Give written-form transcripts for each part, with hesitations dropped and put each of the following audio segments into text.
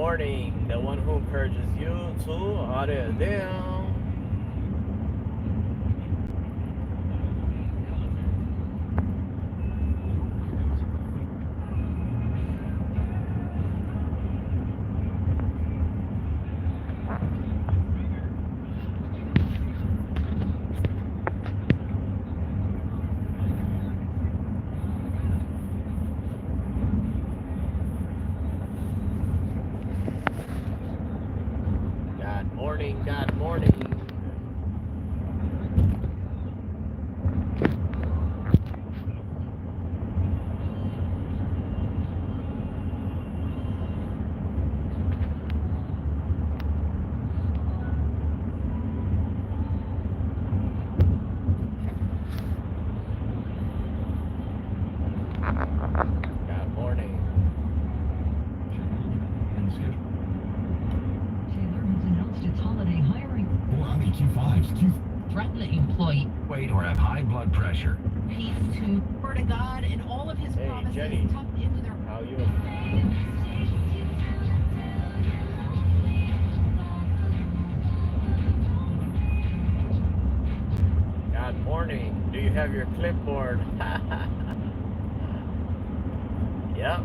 morning. The one who encourages you to audit them. Good morning. Threaten the employee, weight, or have high blood pressure. He's to word to God, and all of his promises Jenny, tucked into their. How you? Good morning. Do you have your clipboard? Yep.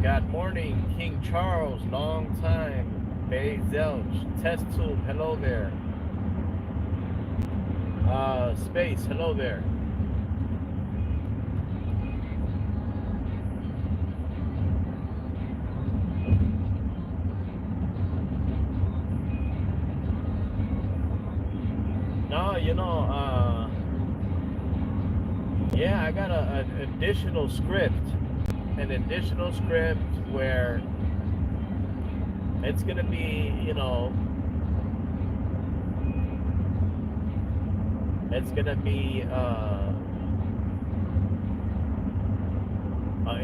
Good morning, King Charles, long time. Bay Zelch, test tube, hello there. Space, hello there. No, yeah, I got an additional script. An additional script where it's gonna be, it's gonna be an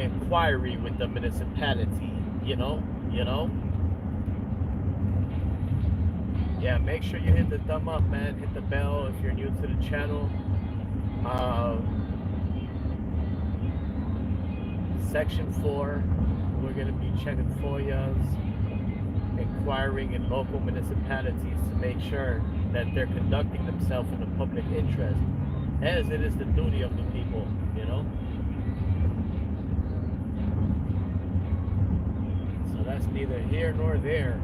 inquiry with the municipality, Yeah, make sure you hit the thumb up, man. Hit the bell if you're new to the channel. Section 4, we're going to be checking FOIAs, inquiring in local municipalities to make sure that they're conducting themselves in the public interest, as it is the duty of the people, So that's neither here nor there.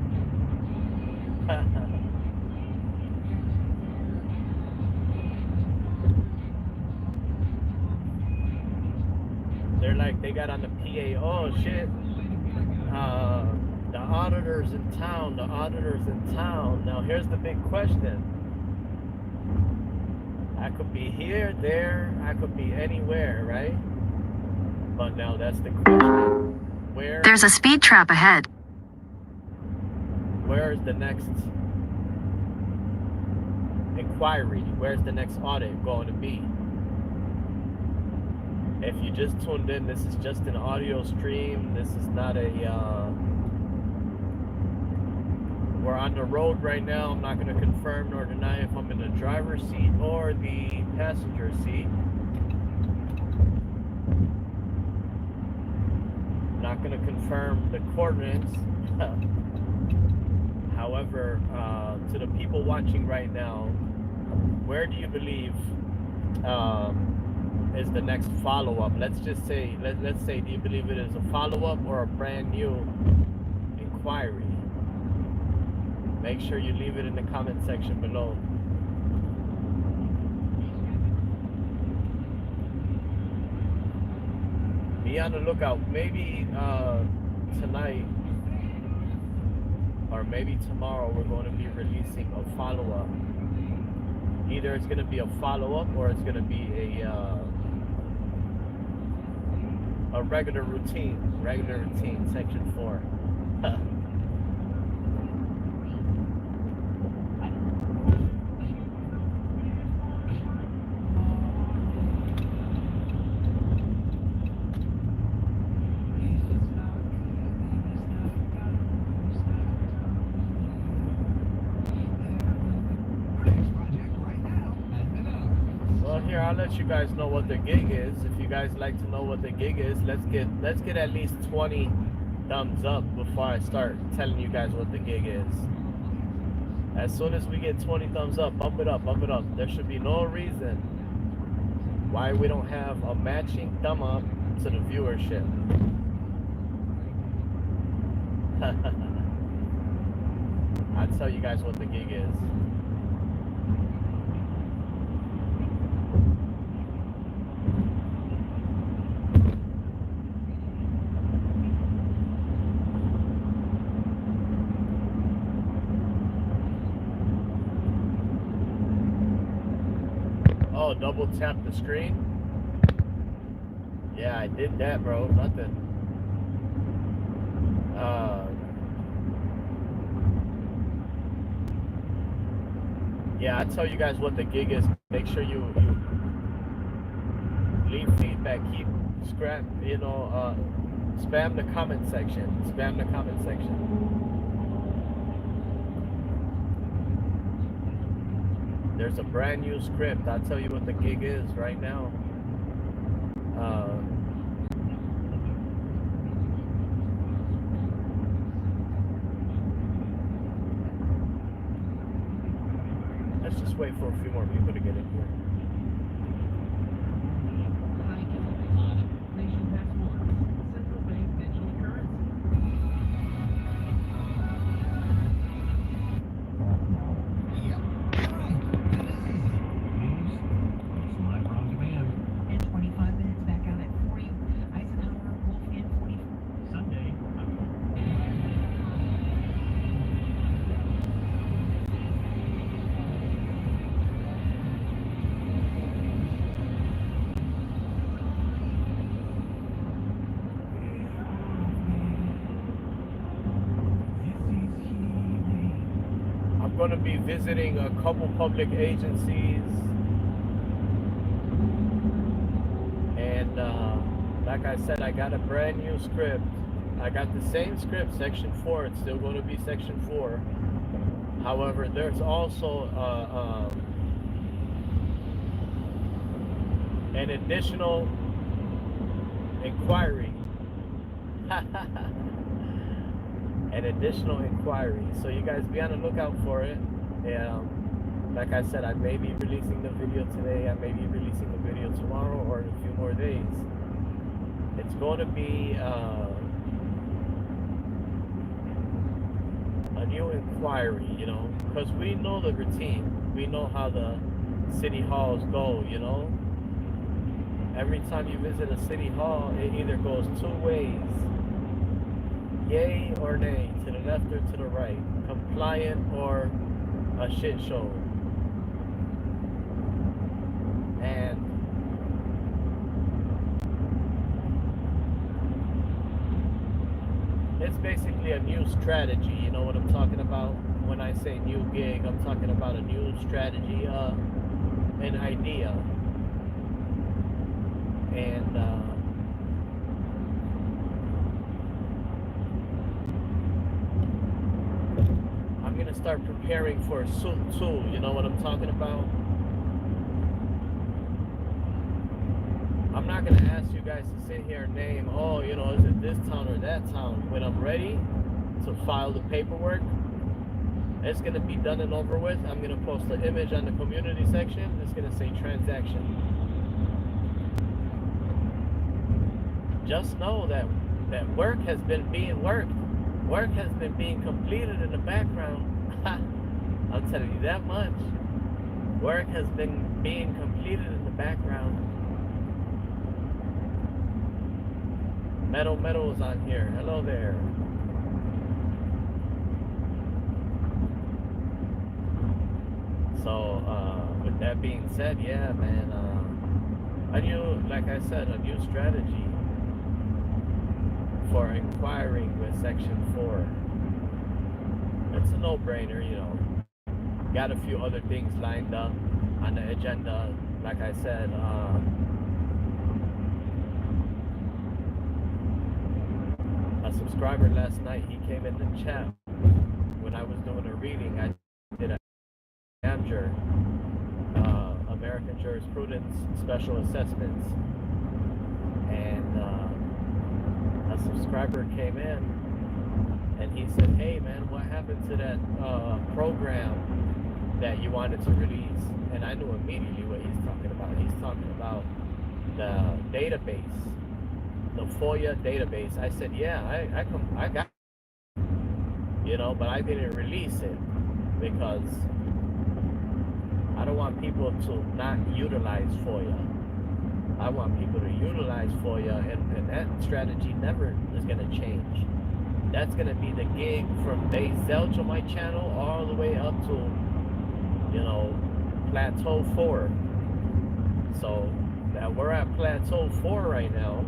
They're like, they got on the PA, oh shit, the auditors in town. Now here's the big question. I could be here, there, I could be anywhere, right? But now that's the question. Where? There's a speed trap ahead. Where's the next inquiry? Where's the next audit going to be? If you just tuned in, this is just an audio stream. This is not a, we're on the road right now. I'm not going to confirm nor deny if I'm in the driver's seat or the passenger seat. I'm not going to confirm the coordinates. However, to the people watching right now, where do you believe is the next follow-up? Let's just say, let's say, do you believe it is a follow-up or a brand new inquiry? Make sure you leave it in the comment section below. Be on the lookout. Maybe tonight or maybe tomorrow we're going to be releasing a follow-up. Either it's going to be a follow-up or it's going to be a regular routine, section 4. I'll let you guys know what the gig is. If you guys like to know what the gig is, let's get at least 20 thumbs up before I start telling you guys what the gig is. As soon as we get 20 thumbs up, bump it up, bump it up. There should be no reason why we don't have a matching thumb up to the viewership. I'll tell you guys what the gig is. Oh, double tap the screen? Yeah, I did that, bro. Nothing. Yeah, I'll tell you guys what the gig is. Make sure you leave feedback. Keep spam the comment section. Spam the comment section. There's a brand new script. I'll tell you what the gig is right now. Let's just wait for a few more people to get in here. Going to be visiting a couple public agencies, and like I said, I got a brand new script. I got the same script, section 4. It's still going to be section 4. However, there's also an additional inquiry. An additional inquiry, so you guys be on the lookout for it. Like I said, I may be releasing the video today, I may be releasing the video tomorrow, or in a few more days. It's going to be a new inquiry, because we know the routine, we know how the city halls go. Every time you visit a city hall, it either goes two ways: yay or nay, to the left or to the right, compliant or a shit show. And it's basically a new strategy. You know what I'm talking about when I say new gig? I'm talking about a new strategy, an idea. And I'm gonna start preparing for a suit too. You know what I'm talking about? I'm not gonna ask you guys to sit here and name, is it this town or that town? When I'm ready to file the paperwork, it's gonna be done and over with. I'm gonna post an image on the community section. It's gonna say transaction. Just know that work has been being worked. Work has been being completed in the background. I'll tell you that much. Work has been being completed in the background. Metal is on here. Hello there. So, with that being said, yeah, man, like I said, a new strategy for inquiring with section 4. It's a no-brainer, Got a few other things lined up on the agenda. Like I said, a subscriber last night, he came in the chat when I was doing a reading. I did a manager, American Jurisprudence Special Assessments. And a subscriber came in and he said, hey man, what happened to that program that you wanted to release? And I knew immediately what he's talking about. He's talking about the database, the FOIA database. I said, yeah, I got it, you know, but I didn't release it because I don't want people to not utilize FOIA. I want people to utilize FOIA, and that strategy never is going to change. That's going to be the gig from base Zelch on my channel all the way up to, you know, Plateau 4. So that we're at Plateau 4 right now.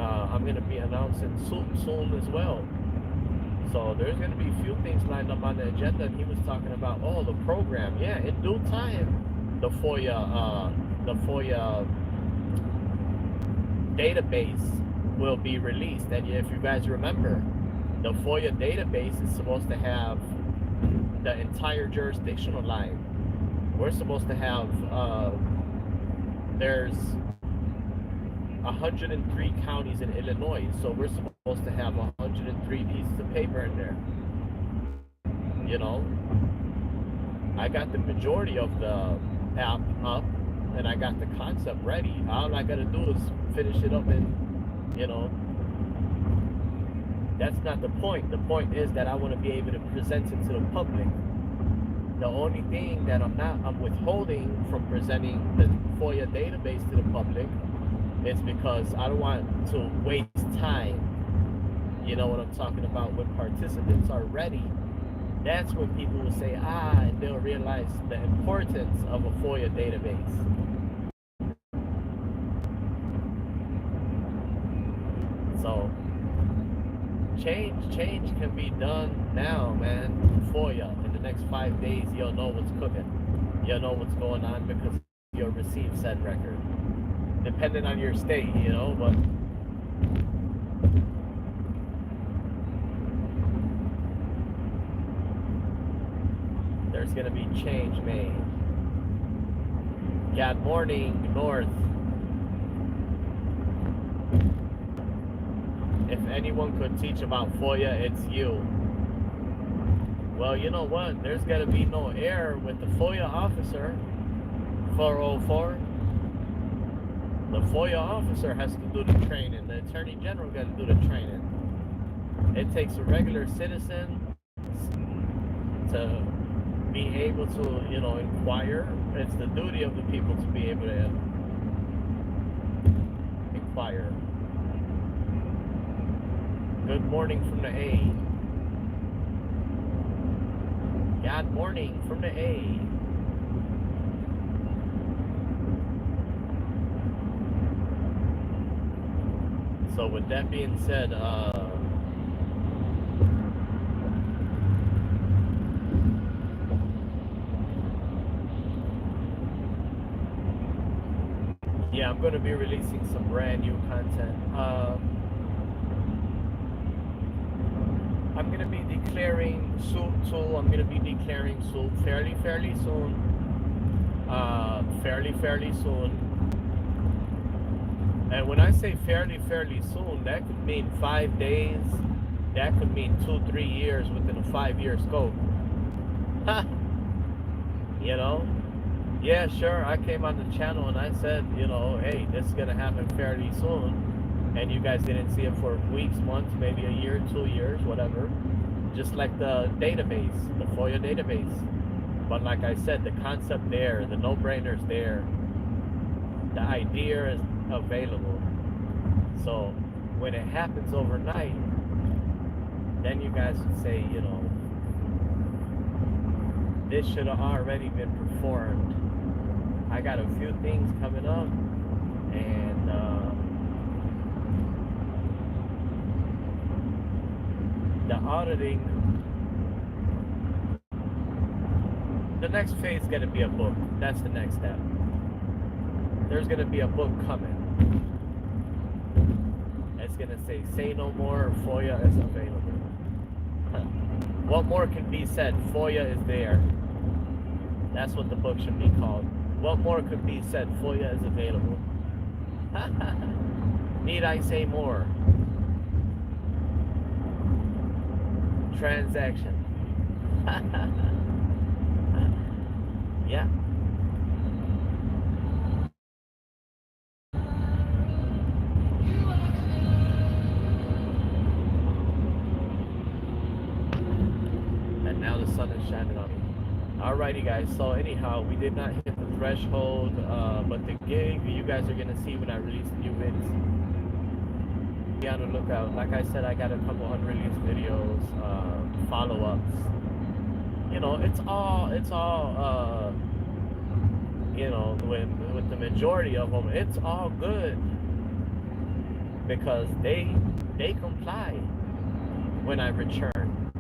I'm going to be announcing soon as well. So there's going to be a few things lined up on the agenda. And he was talking about, oh, the program. Yeah, in due time, the FOIA database will be released. And if you guys remember, the FOIA database is supposed to have the entire jurisdictional line. We're supposed to have, there's 103 counties in Illinois, so we're supposed to have 103 pieces of paper in there. You know, I got the majority of the app up, and I got the concept ready. All I gotta do is finish it up, and you know, that's not the point. The point is that I want to be able to present it to the public. The only thing that I'm withholding from presenting the FOIA database to the public is because I don't want to waste time. You know what I'm talking about? When participants are ready, that's when people will say, and they'll realize the importance of a FOIA database. So change can be done now, man. FOIA, in the next 5 days, you'll know what's cooking. You'll know what's going on because you'll receive said record. Depending on your state, you know, but there's gonna be change made. Good morning, North. If anyone could teach about FOIA, it's you. Well, you know what? There's got to be no error with the FOIA officer. 404. The FOIA officer has to do the training. The Attorney General got to do the training. It takes a regular citizen to be able to, you know, inquire. It's the duty of the people to be able to inquire. Good morning from the A. Good morning from the A. So with that being said, yeah, I'm going to be releasing some brand new content. I'm going to be declaring soon too. I'm going to be declaring soon, fairly soon. Fairly soon. And when I say fairly soon, that could mean 5 days. That could mean 2-3 years within a 5-year scope. You know? Yeah, sure. I came on the channel and I said, you know, hey, this is going to happen fairly soon. And you guys didn't see it for weeks, months, maybe a year, 2 years, whatever. Just like the database, the FOIA database. But like I said, the concept there, the no-brainer's there. The idea is available. So when it happens overnight, then you guys would say, you know, this should have already been performed. I got a few things coming up, and the auditing, the next phase is going to be a book. That's the next step. There's going to be a book coming. It's going to say no more, FOIA is available. What more can be said? FOIA is there. That's what the book should be called. What more could be said? FOIA is available. Need I say more? Transaction. Yeah. And now the sun is shining on me. Alrighty, guys. So anyhow, we did not hit the threshold, but the gig you guys are gonna see when I release new vids. Be on the lookout. Like I said, I got a couple unreleased videos, follow-ups. You know, it's all, you know, with the majority of them, it's all good because they comply when I return.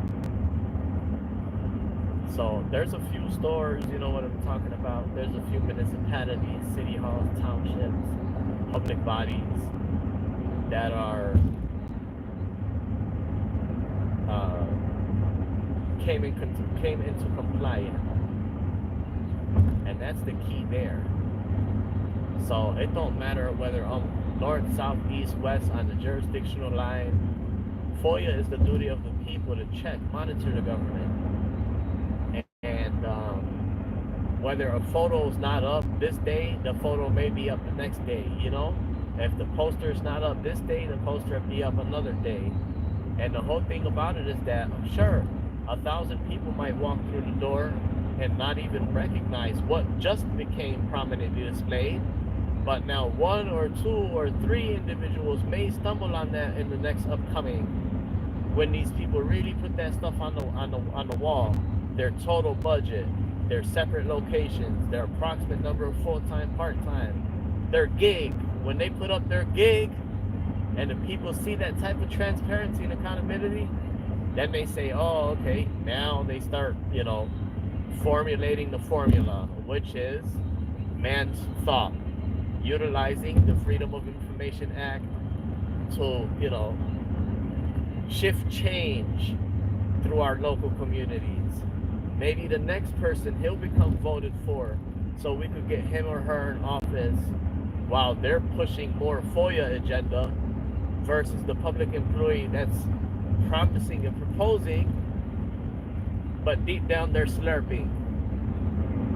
So there's a few stores, you know what I'm talking about. There's a few municipalities, city halls, townships, public bodies that are came into compliance, and that's the key there. So it don't matter whether I'm north, south, east, west on the jurisdictional line. FOIA is the duty of the people to check, monitor the government. And whether a photo is not up this day, the photo may be up the next day, you know? If the poster is not up this day, the poster will be up another day. And the whole thing about it is that, sure, 1,000 people might walk through the door and not even recognize what just became prominently displayed, but now 1 or 2 or 3 individuals may stumble on that in the next upcoming, when these people really put that stuff on the wall, their total budget, their separate locations, their approximate number of full-time, part-time, their gig. When they put up their gig and the people see that type of transparency and accountability, then they say, oh, okay, now they start, you know, formulating the formula, which is man's thought, utilizing the Freedom of Information Act to, you know, shift change through our local communities. Maybe the next person, he'll become voted for, so we could get him or her in office while they're pushing more FOIA agenda versus the public employee that's promising and proposing, but deep down they're slurping.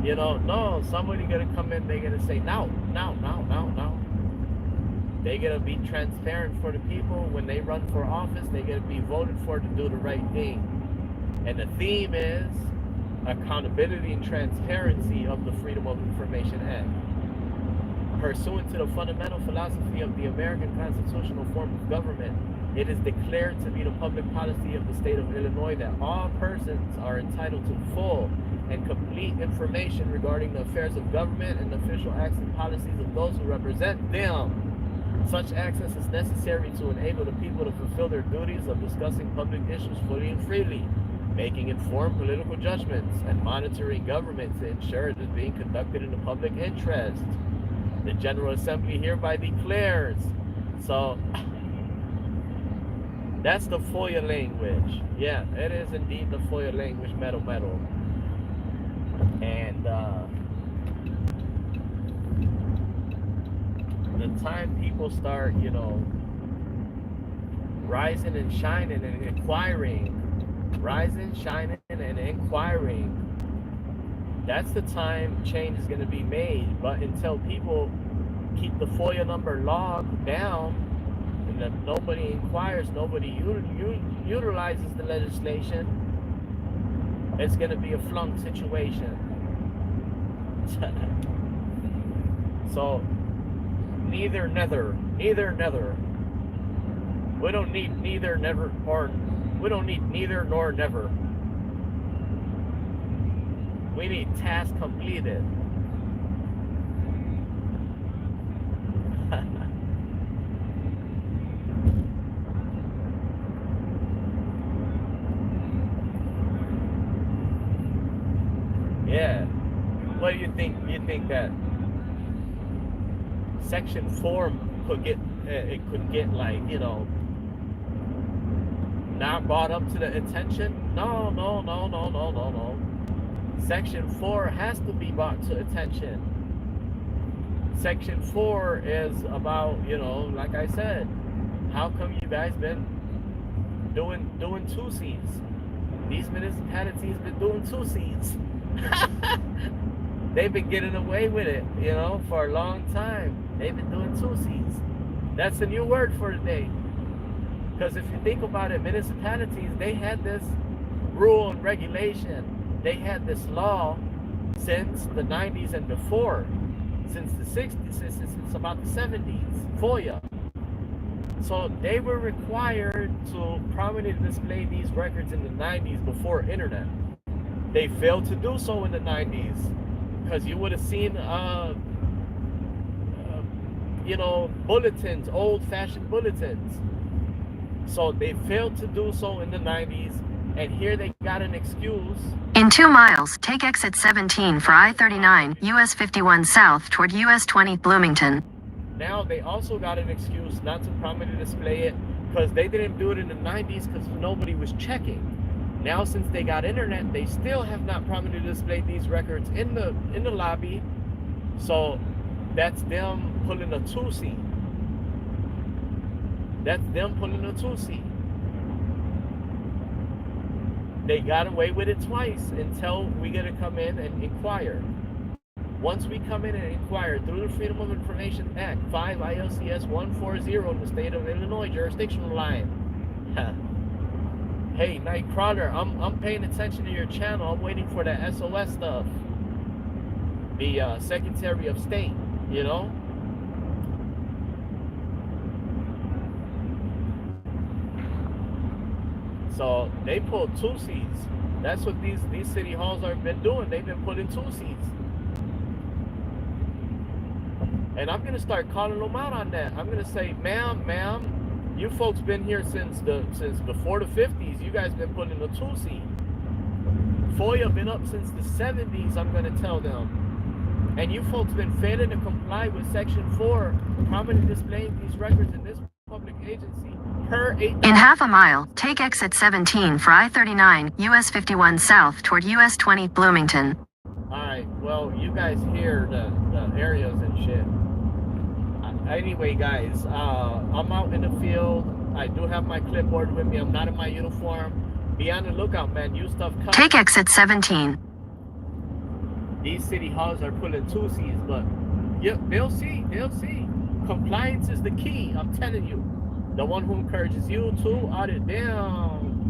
You know, no, somebody gonna come in, they're gonna say, no. They gotta be transparent for the people. When they run for office, they gotta be voted for to do the right thing. And the theme is accountability and transparency of the Freedom of Information Act. Pursuant to the fundamental philosophy of the American constitutional form of government, it is declared to be the public policy of the state of Illinois that all persons are entitled to full and complete information regarding the affairs of government and the official acts and policies of those who represent them. Such access is necessary to enable the people to fulfill their duties of discussing public issues fully and freely, making informed political judgments, and monitoring government to ensure it is being conducted in the public interest. The General Assembly hereby declares. So that's the FOIA language. Yeah, it is indeed the FOIA language, metal. And the time people start, you know, rising and shining and inquiring, that's the time change is going to be made. But until people keep the FOIA number logged down, and that nobody inquires, nobody utilizes the legislation, it's going to be a flunk situation. So neither nether. We don't need neither never, or we don't need neither nor never. We need task completed. Yeah. What do you think? You think that Section 4 could get, it could get, like, you know, not brought up to the attention? No. Section 4 has to be brought to attention. Section 4 is about, you know, like I said, how come you guys been doing 2Cs? These municipalities been doing 2Cs. They've been getting away with it, you know, for a long time. They've been doing 2Cs. That's a new word for today. Because if you think about it, municipalities, they had this rule and regulation. They had this law since the 90s and before. Since the 60s, since about the 70s, FOIA. So they were required to prominently display these records in the 90s before internet. They failed to do so in the 90s because you would have seen, you know, bulletins, old-fashioned bulletins. So they failed to do so in the 90s, and here they got an excuse. In 2 miles, take exit 17 for I-39, US 51 south toward US 20 Bloomington. Now they also got an excuse not to prominently display it because they didn't do it in the 90s because nobody was checking. Now since they got internet, they still have not prominently displayed these records in the lobby. So that's them pulling a 2C. That's them pulling a 2C. They got away with it twice until we get to come in and inquire. Once we come in and inquire through the Freedom of Information Act, 5 ILCS 140 in the state of Illinois jurisdictional line. Hey, Nightcrawler, I'm paying attention to your channel. I'm waiting for the SOS stuff. The Secretary of State, you know? So they pulled 2Cs. That's what these city halls have been doing. They've been putting 2Cs. And I'm gonna start calling them out on that. I'm gonna say, ma'am, you folks been here since before the 50s. You guys been putting a 2C. FOIA been up since the 70s, I'm gonna tell them. And you folks been failing to comply with Section 4, prominently displaying these records in this public agency per 8. In half a mile, take exit 17 for I-39, US 51 south toward US 20 Bloomington. Alright, well, you guys hear the areas and shit. Anyway, guys, I'm out in the field. I do have my clipboard with me. I'm not in my uniform. Be on the lookout, man. New stuff coming. Take exit 17. These city halls are pulling 2Cs, but yeah, they'll see. They'll see. Compliance is the key. I'm telling you. The one who encourages you to audit them.